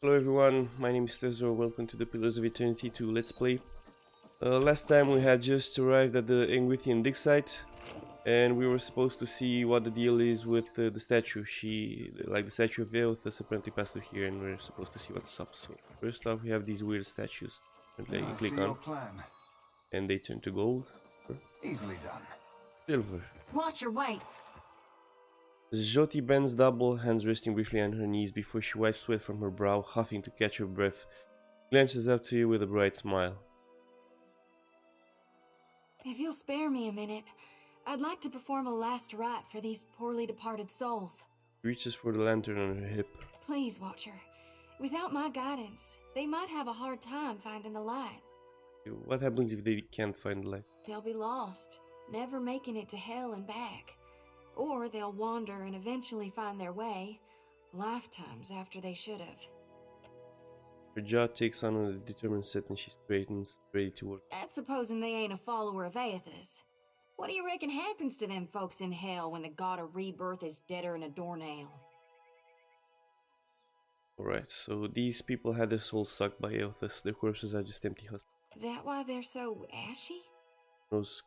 Hello everyone, my name is Tezro, welcome to the Pillars of Eternity 2 Let's Play. Last time we had just arrived at the Engwithian dig site, and we were supposed to see what the deal is with the statue. The statue of Eothas apparently passed through here, and we're supposed to see what's up. So first off we have these weird statues. Apparently I can click on, and they turn to gold. Easily done. Silver. Watch your weight. Jyoti bends double, hands resting briefly on her knees before she wipes sweat from her brow, huffing to catch her breath. Glances up to you with a bright smile. If you'll spare me a minute, I'd like to perform a last rite for these poorly departed souls. Reaches for the lantern on her hip. Please, Watcher. Without my guidance, they might have a hard time finding the light. What happens if they can't find the light? They'll be lost, never making it to hell and back. Or they'll wander and eventually find their way, lifetimes after they should have. Her jaw takes on a determined set and she straightens, ready to work. That's supposing they ain't a follower of Eothas. What do you reckon happens to them folks in hell when the god of rebirth is deader than a doornail? Alright, so these people had their souls sucked by Eothas. Their corpses are just empty husks. That why they're so ashy? Those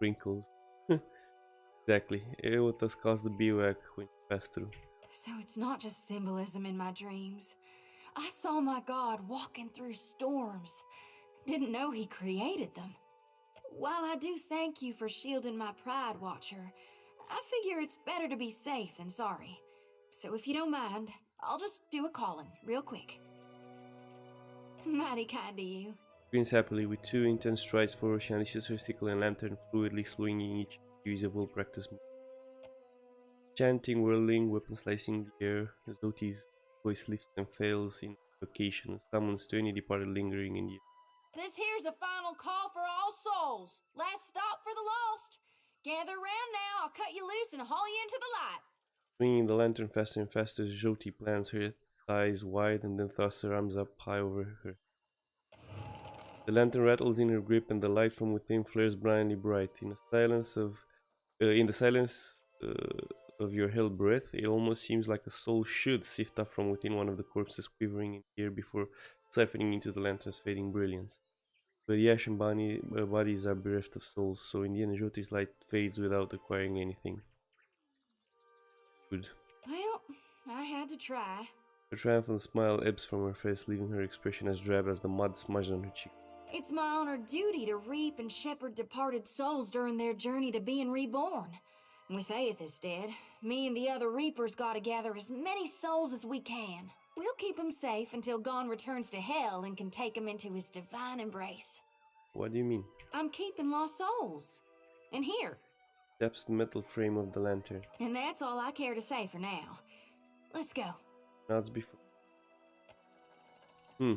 wrinkles. Exactly. Eothas caused the bivouac when he passed through. So it's not just symbolism in my dreams. I saw my god walking through storms. Didn't know he created them. While I do thank you for shielding my pride, Watcher, I figure it's better to be safe than sorry. So if you don't mind, I'll just do a calling real quick. Mighty kind of you. Grins happily with two intense strides forward. She unleashes her sickle and lantern, fluidly swinging each series of well-practiced moves. Chanting, whirling, weapon slicing the air, Zoti's voice lifts and fails in occasion, summons to any departed lingering in the air. This here's a final call for all souls. Last stop for the lost. Gather round now, I'll cut you loose and haul you into the light. Swinging the lantern faster and faster, Jyoti plants her thighs wide and then thrusts her arms up high over her. The lantern rattles in her grip and the light from within flares blindly bright. In the silence of your held breath, it almost seems like a soul should sift up from within one of the corpses quivering in the air before siphoning into the lantern's fading brilliance. But the ashen bodies are bereft of souls, so in the end Jyoti's light fades without acquiring anything. Good. Well, I had to try. A triumphant smile ebbs from her face, leaving her expression as drab as the mud smudged on her cheek. It's my honored duty to reap and shepherd departed souls during their journey to being reborn. With Eothas dead, me and the other reapers gotta gather as many souls as we can. We'll keep him safe until Gon returns to hell and can take him into his divine embrace. What do you mean? I'm keeping lost souls. And here. Taps the metal frame of the lantern. And that's all I care to say for now. Let's go. Nods before.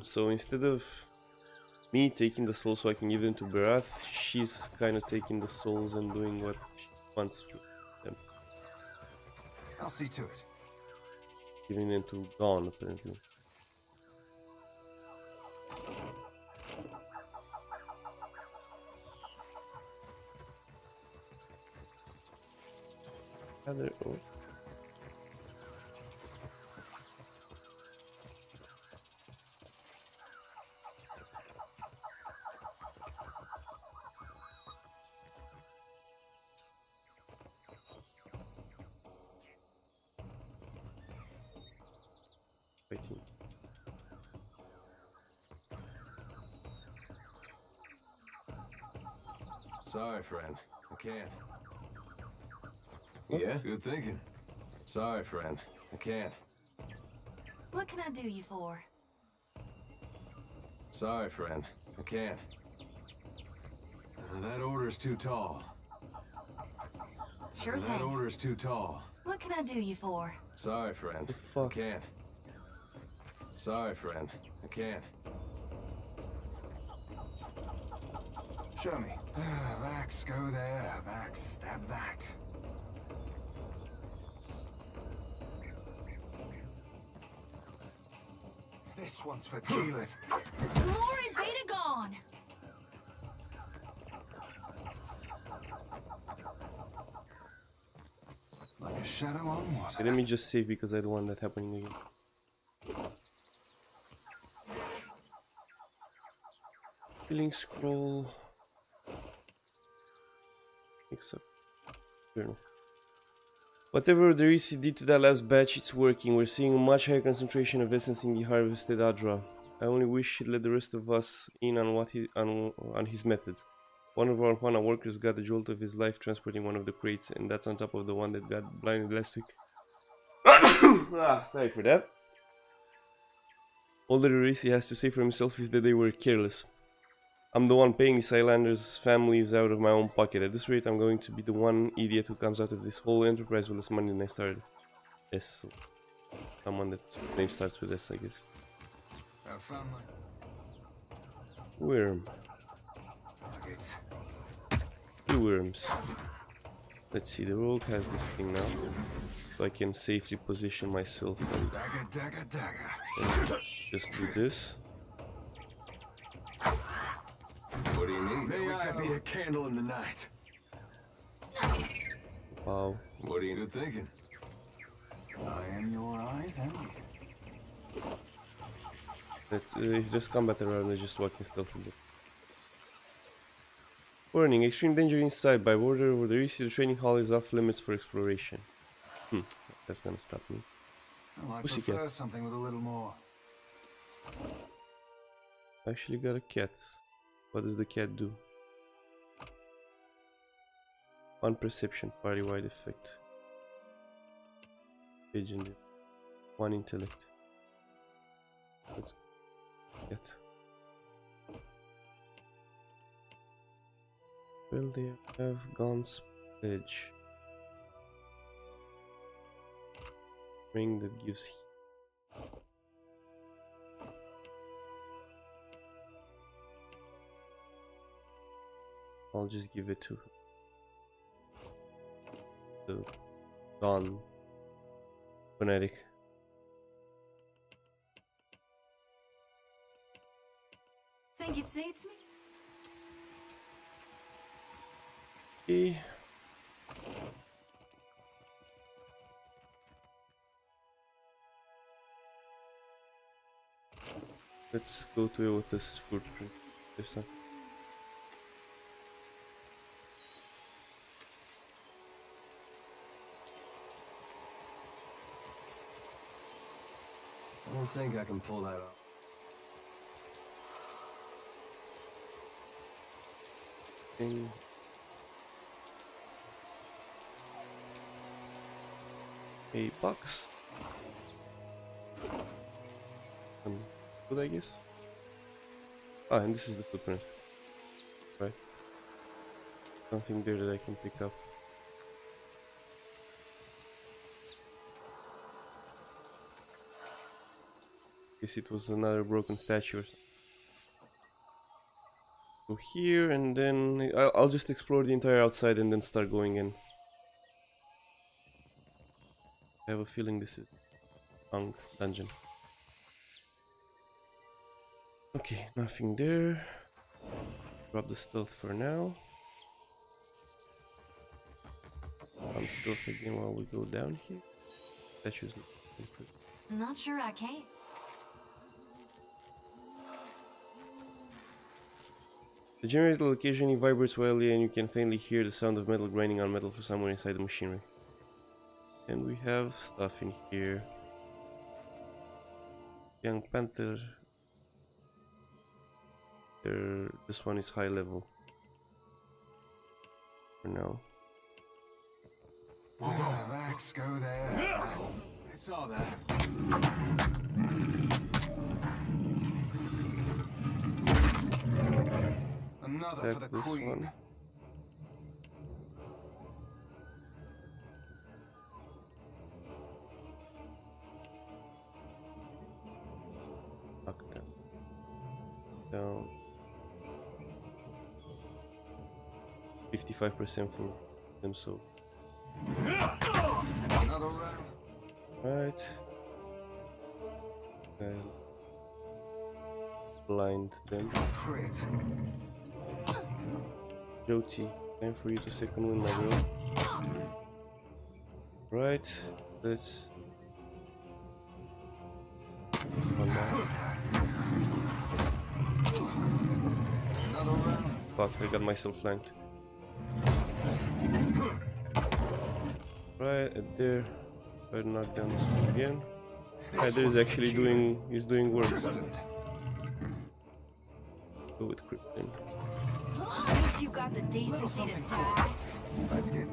So instead of me taking the souls so I can give them to Barath, she's kind of taking the souls and doing what she wants with them. I'll see to it. Giving them to Gon, apparently. Oh. Fighting. Sorry, friend. I can't. What? Yeah? Good thinking. Sorry, friend. I can't. What can I do you for? Sorry, friend. I can't. That order's too tall. Sure That thing. order's too tall. What can I do you for? Sorry, friend. The fuck? I can't. Sorry, friend. I can't. Show me. Vax, go there. Vax, stab that. This one's for Keyleth. Glory be to Gon! Like a shadow on water. Okay, let me just save because I don't want that happening again. Healing scroll. Except journal. Whatever the Risi did to that last batch, it's working. We're seeing a much higher concentration of essence in the harvested Adra. I only wish he'd let the rest of us in on what on his methods. One of our Juana workers got the jolt of his life transporting one of the crates, and that's on top of the one that got blinded last week. Sorry for that. All that Risi has to say for himself is that they were careless. I'm the one paying these islanders' families out of my own pocket. At this rate, I'm going to be the one idiot who comes out of this whole enterprise with less money than I started. Yes, so someone that name starts with S, I guess. I found my Worm. targets. 2 worms. Let's see, the rogue has this thing now, so I can safely position myself and Dagger, dagger, dagger. just do this. What do you need? May I be a candle in the night. Wow. What are you thinking? I am your eyes and ears. Let's just combat around and just walking stealthily. Warning, extreme danger inside. By order of the Risi, the training hall is off limits for exploration. That's gonna stop me. Oh, I Pussycat. prefer something with a little more. I actually got a cat. What does the cat do? 1 perception, party-wide effect. Pigeon. 1 intellect. Let's get. Well, they have Gon's pledge. Ring that gives heat. I'll just give it to the Gon fanatic. Think it suits me? Okay. Let's go to it with this footprint this time. I don't think I can pull that off. Thing. $8. Good, I guess. Ah, and this is the footprint. Right. Something there that I can pick up. Guess it was another broken statue or something. Go here and then I'll just explore the entire outside and then start going in. I have a feeling this is Ang dungeon. Okay, nothing there. Drop the stealth for now. On stealth again while we go down here. Statues. Not sure I can. The generator occasionally vibrates wildly and you can faintly hear the sound of metal grinding on metal from somewhere inside the machinery. And we have stuff in here. Young Panther. This one is high level. For now. Vax, go there. Vax. I saw that. Another for the This queen. one. Knock that down. 55% for them, so Another round. right. And blind them. Crit. Jyoti, time for you to second win, my girl. Right, let's. This one down. fuck, I got myself flanked. Right there. Try to knock down this one again. Ryder is actually doing work. Go with Krypton. At least you got the decency to die. Let's get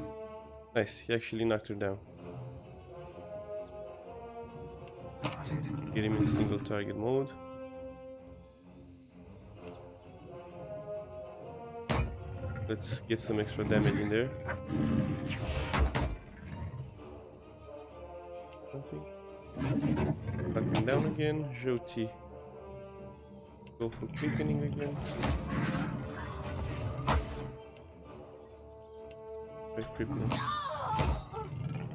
Nice, he actually knocked her down. started. Get him in single target mode. Let's get some extra damage in there. Nothing. Knock him down again. Jyoti. Go for quickening again. Right, crippling.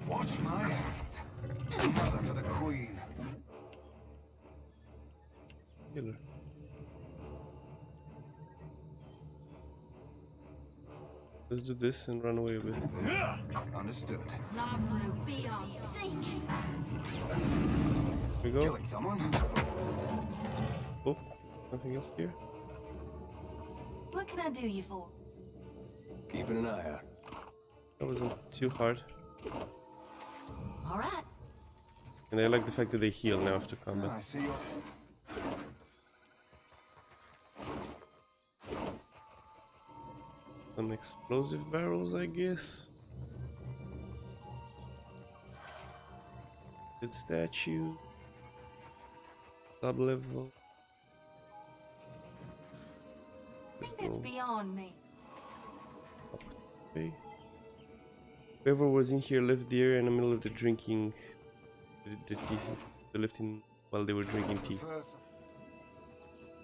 Watch my hands. Another for the queen. Killer. Let's do this and run away a bit. Understood. Nabru, be on sync. Here we go. Killing someone? Oh, nothing else here. What can I do you for? Keeping an eye out. That wasn't too hard. All right. And I like the fact that they heal now after combat. I see you. Some explosive barrels, I guess. Good statue. Sub level. I think that's beyond me. Okay. Whoever was in here left the area in the middle of the drinking the tea. They left in while they were drinking tea. First,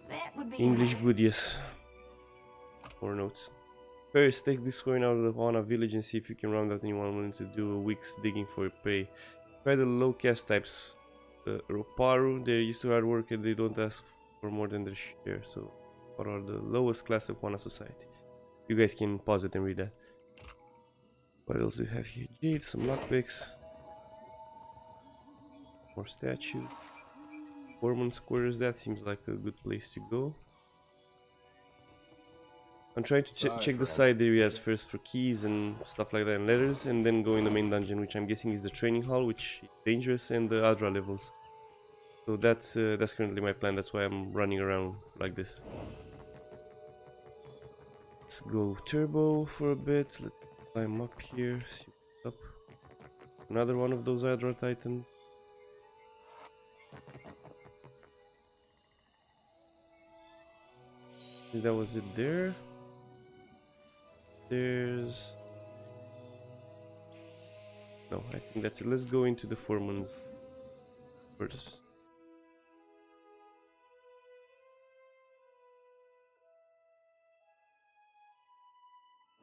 That would be English goodies. More notes. First, take this coin out of the Wana village and see if you can round out anyone willing to do a week's digging for your prey. Try the low caste types. Roparu, they're used to hard work and they don't ask for more than their share. So, what are the lowest class of Wana society? You guys can pause it and read that. What else do we have here? Jade, some lockpicks. More statues. Foreman Squares, that seems like a good place to go. I'm trying to check the side areas first for keys and stuff like that and letters, and then go in the main dungeon, which I'm guessing is the training hall, which is dangerous, and the Adra levels. So that's currently my plan. That's why I'm running around like this. Let's go turbo for a bit. Let's climb up here. See what's up. Another one of those Adra titans. I think that was it there. There's... No, I think that's it. Let's go into the Foreman's first.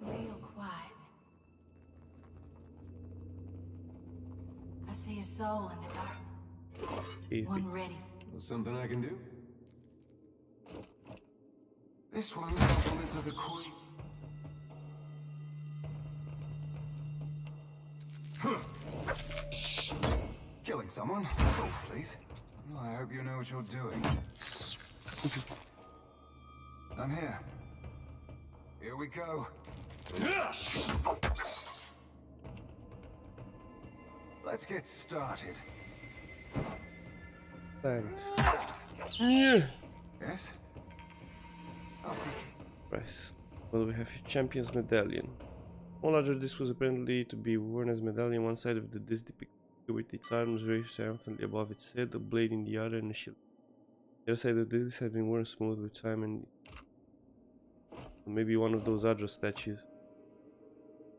real quiet. I see a soul in the dark. Okay, One ready. Something I can do? this one's compliments of the queen. Killing someone? Oh, please. Well, I hope you know what you're doing. I'm here. Here we go. Let's get started. thanks. Yeah. Yes? I'll see. Price. Well, we have here Champion's Medallion. All other disc was apparently to be worn as medallion. One side of the disc depicted with its arms raised triumphantly above its head, a blade in the other, and a shield. The other side of the disc had been worn smooth with time, and maybe one of those Adra statues.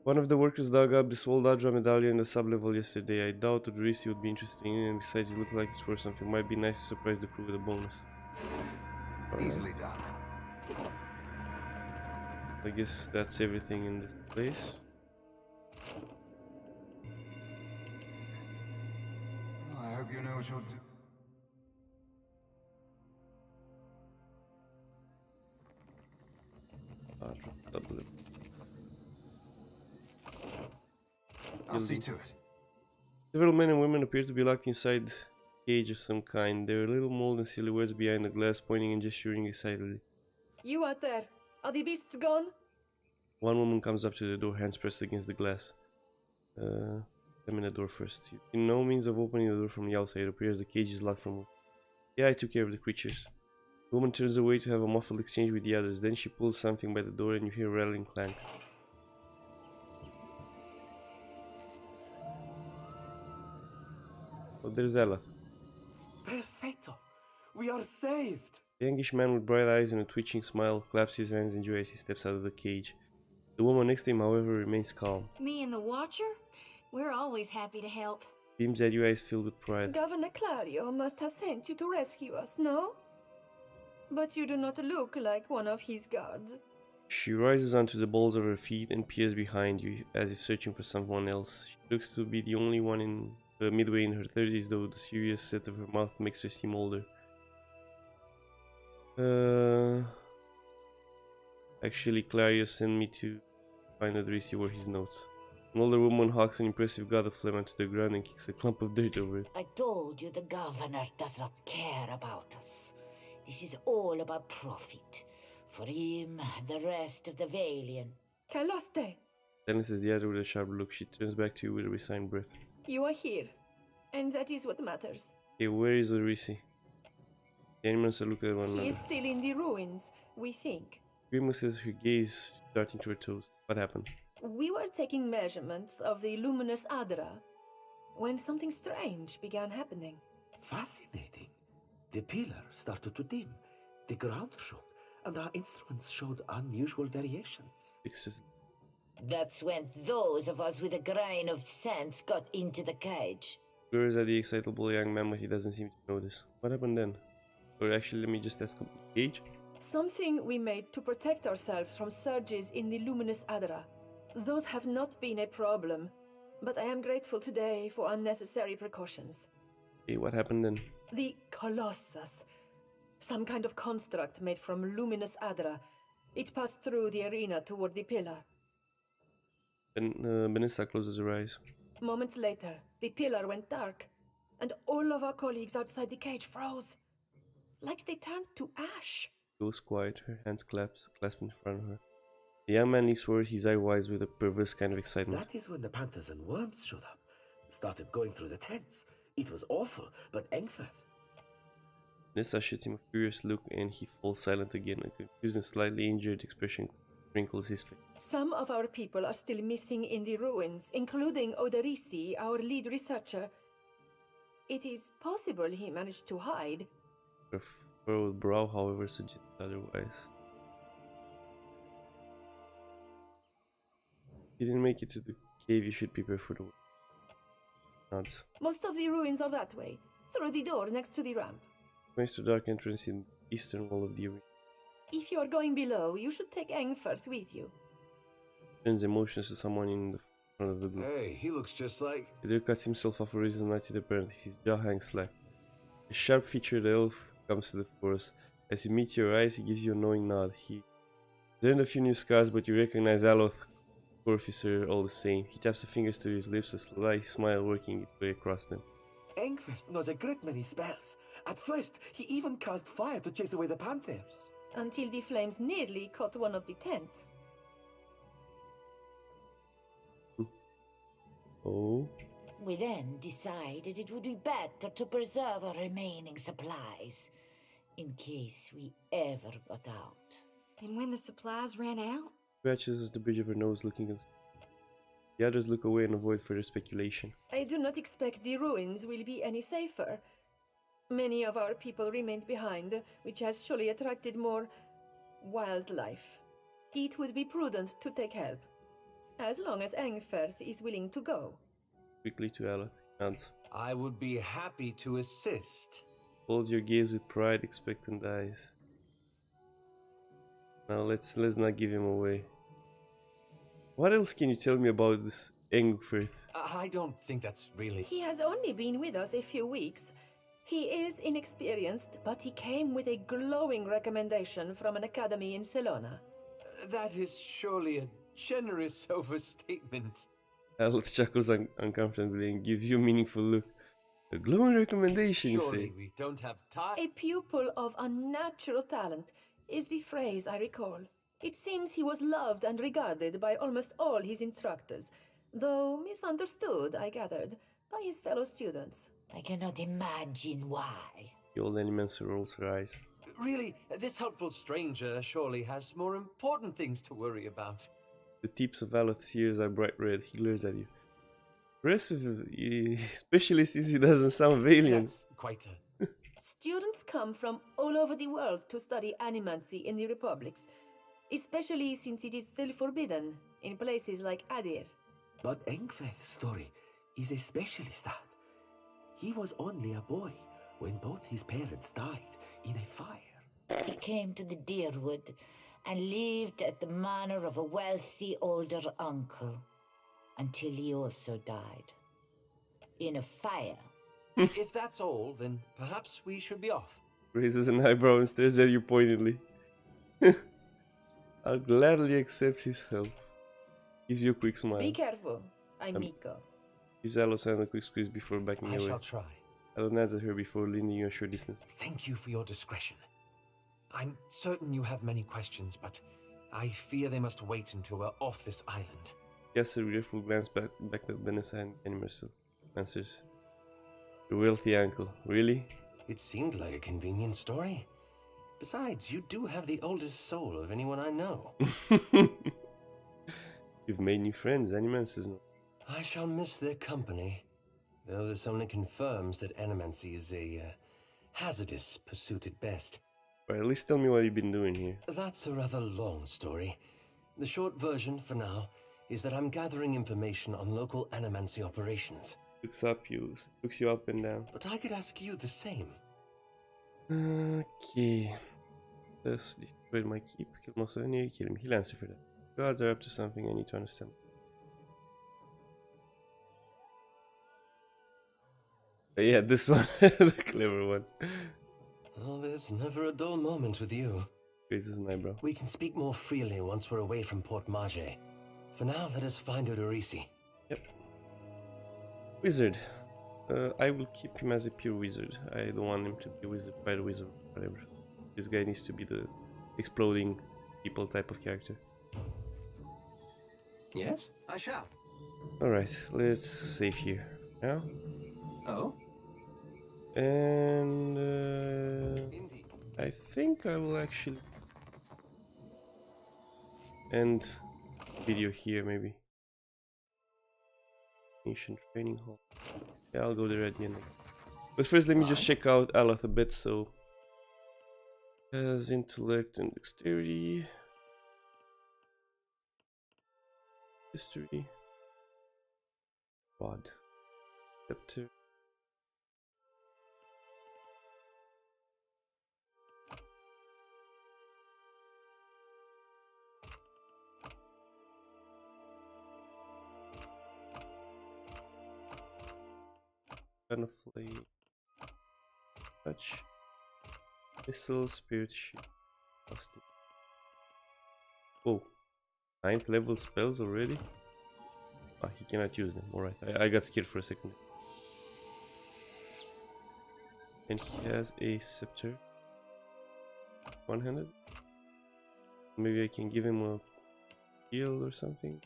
One of the workers dug up this old Adra medallion in the sub-level yesterday. I doubt Odrisi would be interested in it, and besides it looked like it's worth something. Might be nice to surprise the crew with a bonus. Alright. Easily done. I guess that's everything in this place. Well, I hope you know what you'll do. Adra sub-level. I'll see to it. Several men and women appear to be locked inside a cage of some kind. There are little mold and silhouettes behind the glass, pointing and gesturing excitedly. You out there, Are the beasts gone? One woman comes up to the door, hands pressed against the glass. Examine the door first. You see no means of opening the door from the outside. It appears the cage is locked from within. Yeah, I took care of the creatures. The woman turns away to have a muffled exchange with the others. Then she pulls something by the door and you hear a rattling clank. Oh, there's Ella. Perfetto! We are saved! The youngish man with bright eyes and a twitching smile claps his hands in joy as he steps out of the cage. The woman next to him, however, remains calm. Me and the Watcher? We're always happy to help. Beams at you, eyes filled with pride. Governor Clario must have sent you to rescue us, no? But you do not look like one of his guards. She rises onto the balls of her feet and peers behind you, as if searching for someone else. She looks to be the only one in midway in her 30s, though the serious set of her mouth makes her seem older. Actually, Clario sent me to find Oderisi were his notes. An older woman hawks an impressive god of phlegm onto the ground and kicks a clump of dirt over it. I told you the governor does not care about us. This is all about profit. For him, the rest of the Valiant. Caloste, Silences the other with a sharp look. She turns back to you with a resigned breath. you are here, and that is what matters. Okay, where is Oderisi? The animals look at one He another. is still in the ruins, we think. Grimaces her gaze, darting to her toes. What happened? We were taking measurements of the luminous Adra when something strange began happening. Fascinating. The pillar started to dim, the ground shook, and our instruments showed unusual variations. Fixes. That's when those of us with a grain of sense got into the cage. Glares at the excitable young man, but he doesn't seem to notice. What happened then? Or actually, let me just ask him. Cage? Something we made to protect ourselves from surges in the luminous Adra. Those have not been a problem, but I am grateful today for unnecessary precautions. Okay, what happened then? The Colossus, some kind of construct made from luminous Adra. It passed through the arena toward the pillar. Vanessa closes her eyes. Moments later, the pillar went dark, and all of our colleagues outside the cage froze, like they turned to ash. Goes quiet, her hands clasped in front of her. The young man leans forward, his eye wise with a perverse kind of excitement. That is when the panthers and worms showed up. Started going through the tents. It was awful, but Engfirth. Vanessa shoots him a furious look and he falls silent again. A confused and slightly injured expression wrinkles his face. Some of our people are still missing in the ruins, including Oderisi, our lead researcher. It is possible he managed to hide. Her furrowed brow, however, suggests otherwise. If you didn't make it to the cave, you should prepare for the worst. Nods. Most of the ruins are that way, through the door next to the ramp. Points to dark entrance in the eastern wall of the arena. If you are going below, you should take Engfirth with you. Turns emotions to someone in the front of the group. Hey, he looks just like... Kadir cuts himself off a reason not yet apparent. His jaw hangs slack. A sharp-featured elf comes to the forest. As he meets your eyes, he gives you a knowing nod. He earned a few new scars, but you recognize Aloth officer all the same. He taps the fingers to his lips, a sly smile working its way across them. Engfirth knows a great many spells. At first, he even cast fire to chase away the panthers. Until the flames nearly caught one of the tents. Oh? We then decided it would be better to preserve our remaining supplies, in case we ever got out. And when the supplies ran out? Scratches at the bridge of her nose, looking at... The others look away and avoid further speculation. I do not expect the ruins will be any safer. Many of our people remained behind, which has surely attracted more wildlife. It would be prudent to take help, as long as Engfirth is willing to go. Quickly to Aloth. He nods. I would be happy to assist. Holds your gaze with pride, expectant eyes. Now let's not give him away. What else can you tell me about this Engfirth? I don't think that's really... He has only been with us a few weeks. He is inexperienced, but he came with a glowing recommendation from an academy in Celona. That is surely a generous overstatement. Aloth chuckles uncomfortably and gives you a meaningful look. A glowing recommendation, you Surely say? we don't have time. A pupil of unnatural talent is the phrase I recall. It seems he was loved and regarded by almost all his instructors, though misunderstood, I gathered, by his fellow students. I cannot imagine why. The old Animancer rolls her eyes. Really, this helpful stranger surely has more important things to worry about. The tips of Aloth's ears are bright red. He glares at you. Impressive, especially since he doesn't sound Valiant. That's quite Students come from all over the world to study animancy in the republics, especially since it is still forbidden in places like Adir. But Engveth's story is especially sad. He was only a boy when both his parents died in a fire. He came to the Deerwood and lived at the manor of a wealthy older uncle until he also died. In a fire. If that's all, then perhaps we should be off. Raises an eyebrow and stares at you pointedly. I'll gladly accept his help. Gives you a quick smile. Be careful, I'm Miko. Gives Aloth a quick squeeze before backing I away. shall try. Aloth nods at her before leaning you a short distance. Thank you for your discretion. I'm certain you have many questions, but I fear they must wait until we're off this island. Casts a regretful glance back at Vanessa and Mercer. Answers. Your wealthy uncle. Really? It seemed like a convenient story. Besides, you do have the oldest soul of anyone I know. You've made new friends, Animancers know. I shall miss their company, though this only confirms that animancy is a hazardous pursuit at best. Alright, at least tell me what you've been doing here. That's a rather long story. The short version, for now, is that I'm gathering information on local animancy operations. Looks you up and down. But I could ask you the same. Okay. Thus destroyed my keep, killed most of any, kill him. He'll answer for that. Gods are up to something, I need to understand. But yeah, this one, the clever one. Oh, there's never a dull moment with you. Raises an eyebrow. We can speak more freely once we're away from Port Mage. For now, let us find Odorisi. Yep. Wizard. I will keep him as a pure wizard. I don't want him to be a wizard by the wizard, whatever. This guy needs to be the exploding people type of character. Yes? I shall. Alright, let's save here now. Oh? And Indeed. I think I will actually end video here maybe. Ancient training hall. Yeah, I'll go there at the end. But first let me just check out Aloth a bit. So has intellect and dexterity. History. Rod. Scepter. Gun of flame. Touch. Missile, spirit shield. Busted. Oh. 9th level spells already? Ah, he cannot use them. Alright, I got scared for a second. And he has a scepter. One-handed. Maybe I can give him a shield or something.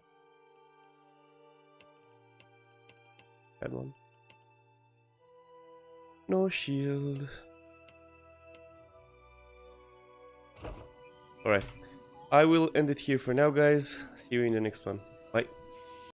Had one. No shield. Alright. I will end it here for now, guys. See you in the next one. Bye.